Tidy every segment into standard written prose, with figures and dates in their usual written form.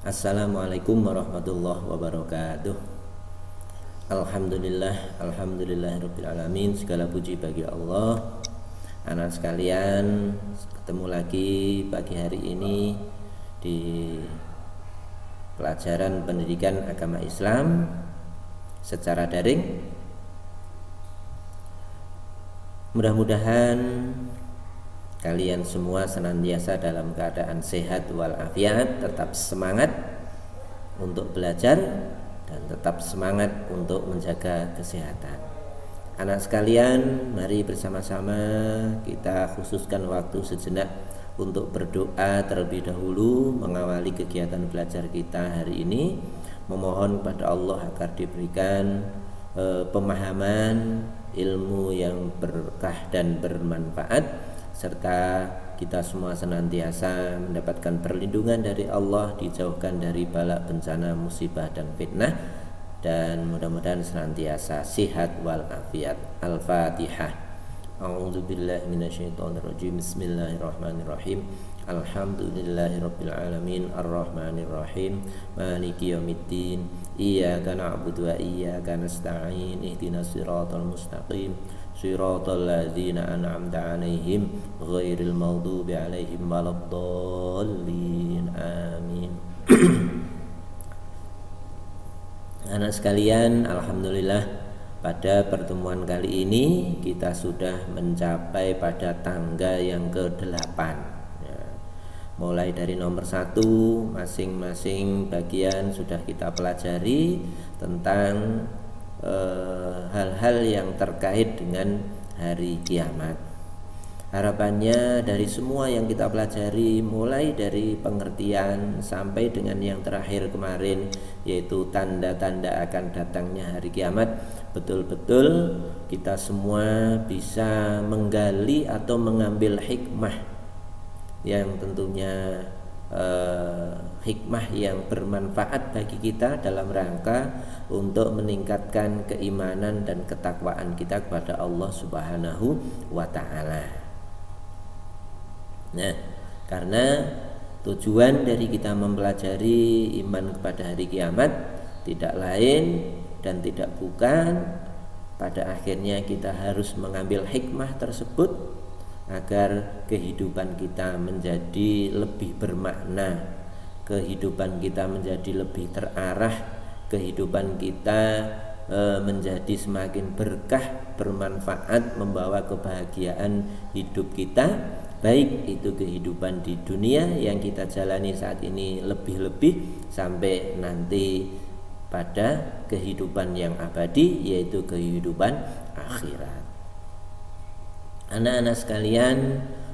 Assalamualaikum warahmatullahi wabarakatuh. Alhamdulillahirabbil alamin. Segala puji bagi Allah. Anak sekalian, ketemu lagi pagi hari ini di pelajaran pendidikan agama Islam secara daring. Mudah-mudahan kalian semua senantiasa dalam keadaan sehat walafiat, tetap semangat untuk belajar dan tetap semangat untuk menjaga kesehatan. Anak sekalian, mari bersama-sama kita khususkan waktu sejenak untuk berdoa terlebih dahulu mengawali kegiatan belajar kita hari ini. Memohon kepada Allah agar diberikan pemahaman ilmu yang berkah dan bermanfaat, serta kita semua senantiasa mendapatkan perlindungan dari Allah, dijauhkan dari bala bencana, musibah dan fitnah, dan mudah-mudahan senantiasa sehat walafiat. Al-Fatihah. A'udzubillahi minasyaitonirrajim. Bismillahirrahmanirrahim. Alhamdulillahirabbil alamin, arrahmanirrahim, maliki yaumiddin. Iyyaka na'budu wa iyyaka nasta'in. Ihdinas siratal mustaqim, siratal ladzina an'amta 'alaihim ghairil maghdubi 'alaihim waladdallin. Amin. Anak sekalian, alhamdulillah pada pertemuan kali ini kita sudah mencapai pada tangga yang ke-8 ya. Mulai dari nomor 1, masing-masing bagian sudah kita pelajari tentang hal-hal yang terkait dengan hari kiamat. Harapannya dari semua yang kita pelajari, mulai dari pengertian sampai dengan yang terakhir kemarin, yaitu tanda-tanda akan datangnya hari kiamat, betul-betul kita semua bisa menggali atau mengambil hikmah yang tentunya hikmah yang bermanfaat bagi kita dalam rangka untuk meningkatkan keimanan dan ketakwaan kita kepada Allah Subhanahu wa ta'ala. Nah, karena tujuan dari kita mempelajari iman kepada hari kiamat tidak lain dan tidak bukan, pada akhirnya kita harus mengambil hikmah tersebut agar kehidupan kita menjadi lebih bermakna, kehidupan kita menjadi lebih terarah, kehidupan kita menjadi semakin berkah, bermanfaat, membawa kebahagiaan hidup kita, baik itu kehidupan di dunia yang kita jalani saat ini, lebih-lebih sampai nanti pada kehidupan yang abadi, yaitu kehidupan akhirat. Anak-anak sekalian,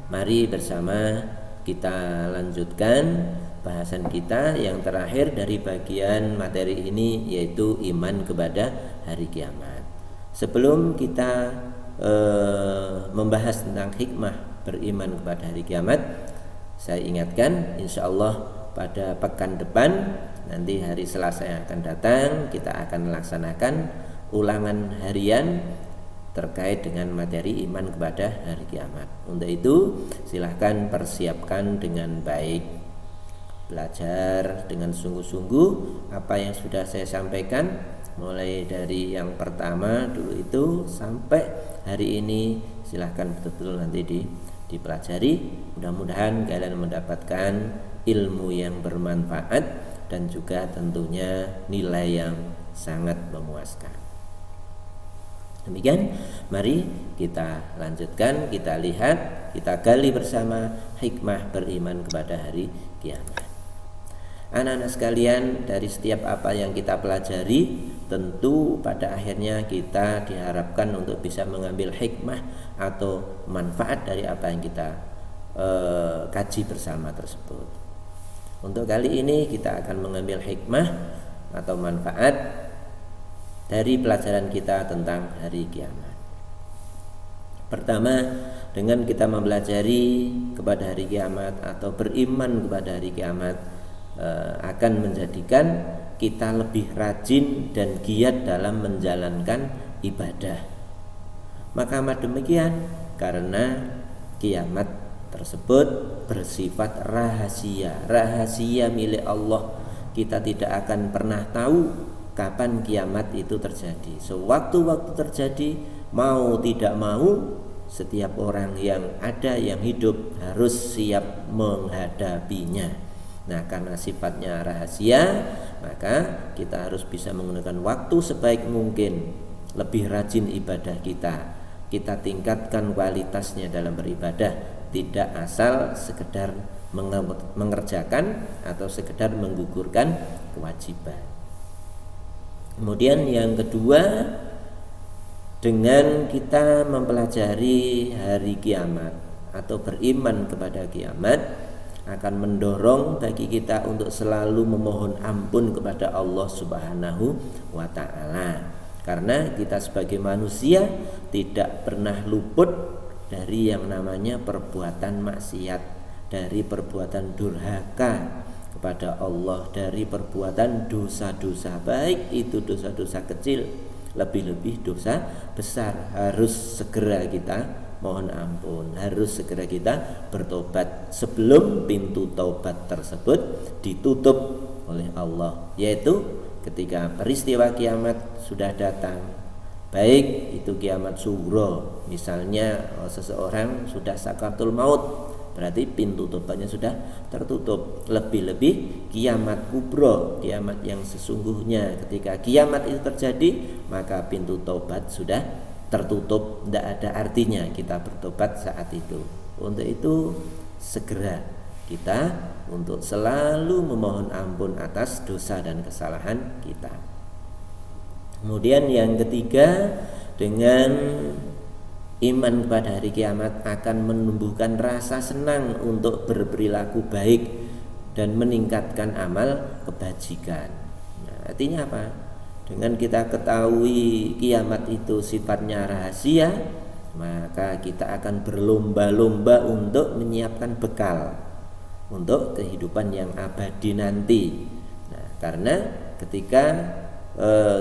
mari bersama kita lanjutkan bahasan kita yang terakhir dari bagian materi ini, yaitu iman kepada hari kiamat. Sebelum kita membahas tentang hikmah beriman kepada hari kiamat, saya ingatkan, insya Allah pada pekan depan, nanti hari Selasa yang akan datang, kita akan melaksanakan ulangan harian terkait dengan materi iman kepada hari kiamat. Untuk itu silahkan persiapkan dengan baik, belajar dengan sungguh-sungguh apa yang sudah saya sampaikan, mulai dari yang pertama dulu itu sampai hari ini. Silahkan betul-betul nanti dipelajari. Mudah-mudahan kalian mendapatkan ilmu yang bermanfaat dan juga tentunya nilai yang sangat memuaskan. Demikian, mari kita lanjutkan, kita lihat, kita gali bersama hikmah beriman kepada hari kiamat. Anak-anak sekalian, dari setiap apa yang kita pelajari, tentu pada akhirnya kita diharapkan untuk bisa mengambil hikmah atau manfaat dari apa yang kita kaji bersama tersebut. Untuk kali ini kita akan mengambil hikmah atau manfaat dari pelajaran kita tentang hari kiamat. Pertama, dengan kita mempelajari kepada hari kiamat atau beriman kepada hari kiamat, akan menjadikan kita lebih rajin dan giat dalam menjalankan ibadah. Maka demikian karena kiamat tersebut bersifat rahasia milik Allah, kita tidak akan pernah tahu kapan kiamat itu terjadi. Sewaktu-waktu terjadi, mau tidak mau, setiap orang yang ada yang hidup harus siap menghadapinya. Nah, karena sifatnya rahasia, maka kita harus bisa menggunakan waktu sebaik mungkin, lebih rajin ibadah kita tingkatkan kualitasnya dalam beribadah, tidak asal sekedar mengerjakan atau sekedar menggugurkan kewajiban. Kemudian yang kedua, dengan kita mempelajari hari kiamat atau beriman kepada kiamat akan mendorong bagi kita untuk selalu memohon ampun kepada Allah Subhanahu wa ta'ala. Karena kita sebagai manusia tidak pernah luput dari yang namanya perbuatan maksiat, dari perbuatan durhaka kepada Allah, dari perbuatan dosa-dosa, baik itu dosa-dosa kecil, lebih-lebih dosa besar. Harus segera kita mohon ampun, harus segera kita bertobat sebelum pintu taubat tersebut ditutup oleh Allah, yaitu ketika peristiwa kiamat sudah datang, baik itu kiamat sughra, misalnya seseorang sudah sakaratul maut, berarti pintu tobatnya sudah tertutup. Lebih-lebih kiamat kubro, kiamat yang sesungguhnya, ketika kiamat itu terjadi maka pintu taubat sudah tertutup, tidak ada artinya kita bertobat saat itu. Untuk itu segera kita untuk selalu memohon ampun atas dosa dan kesalahan kita. Kemudian yang ketiga, dengan iman kepada hari kiamat akan menumbuhkan rasa senang untuk berperilaku baik dan meningkatkan amal kebajikan. Nah, artinya apa? Dengan kita ketahui kiamat itu sifatnya rahasia, maka kita akan berlomba-lomba untuk menyiapkan bekal untuk kehidupan yang abadi nanti. Nah, karena ketika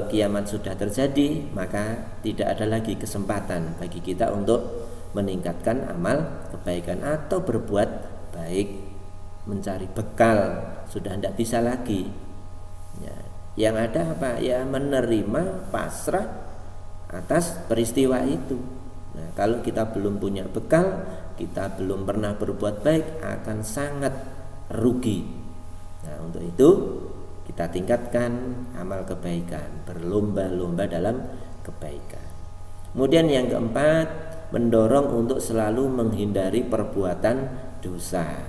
kiamat sudah terjadi, maka tidak ada lagi kesempatan bagi kita untuk meningkatkan amal kebaikan atau berbuat baik, mencari bekal sudah tidak bisa lagi. Ya, yang ada apa? Ya menerima, pasrah atas peristiwa itu. Nah, kalau kita belum punya bekal, kita belum pernah berbuat baik, akan sangat rugi. Nah, untuk itu kita tingkatkan amal kebaikan, berlomba-lomba dalam kebaikan. Kemudian yang keempat, mendorong untuk selalu menghindari perbuatan dosa.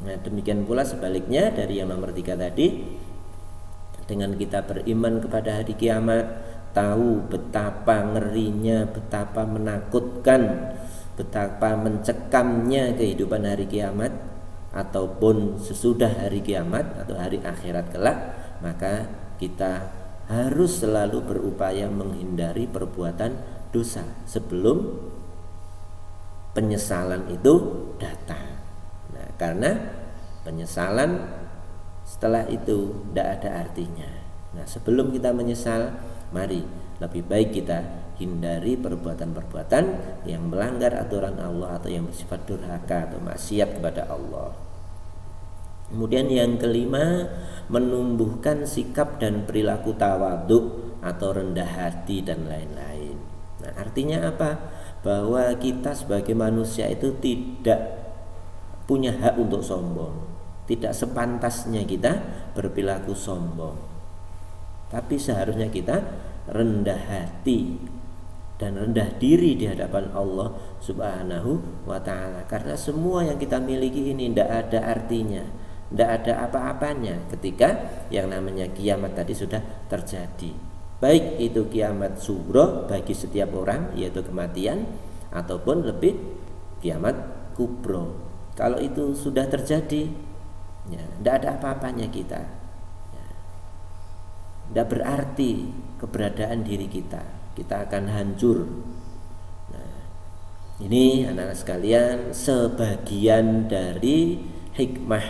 Nah, demikian pula sebaliknya dari yang nomor 3 tadi. Dengan kita beriman kepada hari kiamat, tahu betapa ngerinya, betapa menakutkan, betapa mencekamnya kehidupan hari kiamat ataupun sesudah hari kiamat atau hari akhirat kelak, maka kita harus selalu berupaya menghindari perbuatan dosa sebelum penyesalan itu datang. Nah, karena penyesalan setelah itu tidak ada artinya. Nah, sebelum kita menyesal, mari lebih baik kita hindari perbuatan-perbuatan yang melanggar aturan Allah atau yang bersifat durhaka atau maksiat kepada Allah. Kemudian yang kelima, menumbuhkan sikap dan perilaku tawadhu atau rendah hati dan lain-lain. Nah, artinya apa? Bahwa kita sebagai manusia itu tidak punya hak untuk sombong. Tidak sepantasnya kita berperilaku sombong, tapi seharusnya kita rendah hati dan rendah diri di hadapan Allah Subhanahu wa ta'ala. Karena semua yang kita miliki ini tidak ada artinya, tidak ada apa-apanya ketika yang namanya kiamat tadi sudah terjadi. Baik itu kiamat sughra bagi setiap orang, yaitu kematian, ataupun lebih kiamat kubro. Kalau itu sudah terjadi, ya, tidak ada apa-apanya kita, ya, tidak berarti keberadaan diri kita akan hancur. Nah, ini anak-anak sekalian sebagian dari hikmah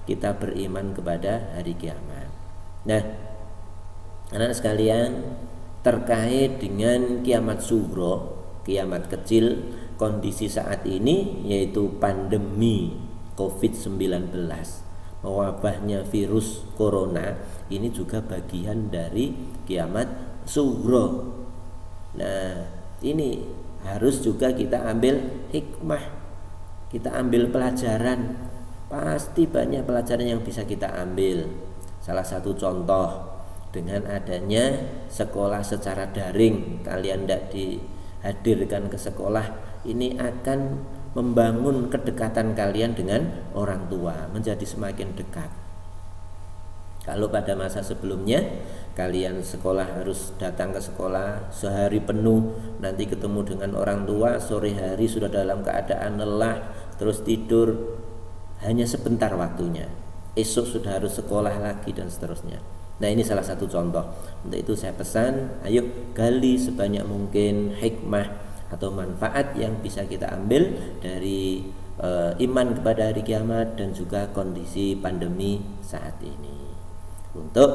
kita beriman kepada hari kiamat. Nah, anak-anak sekalian, terkait dengan kiamat sughra, kiamat kecil, kondisi saat ini yaitu pandemi COVID-19. wabahnya virus corona ini juga bagian dari kiamat sugro. Nah, ini harus juga kita ambil hikmah, kita ambil pelajaran. Pasti banyak pelajaran yang bisa kita ambil. Salah satu contoh, dengan adanya sekolah secara daring, kalian tidak dihadirkan ke sekolah, ini akan membangun kedekatan kalian dengan orang tua menjadi semakin dekat. Kalau pada masa sebelumnya kalian sekolah harus datang ke sekolah sehari penuh, nanti ketemu dengan orang tua sore hari sudah dalam keadaan lelah, terus tidur hanya sebentar waktunya, esok sudah harus sekolah lagi dan seterusnya. Nah, ini salah satu contoh. Untuk itu saya pesan, ayo gali sebanyak mungkin hikmah atau manfaat yang bisa kita ambil dari iman kepada hari kiamat dan juga kondisi pandemi saat ini, untuk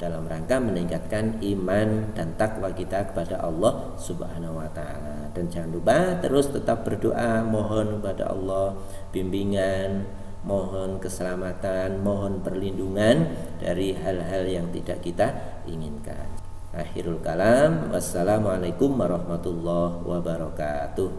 dalam rangka meningkatkan iman dan takwa kita kepada Allah Subhanahu wa taala. Dan jangan lupa terus tetap berdoa, mohon kepada Allah bimbingan, mohon keselamatan, mohon perlindungan dari hal-hal yang tidak kita inginkan. Akhirul kalam, wassalamualaikum warahmatullahi wabarakatuh.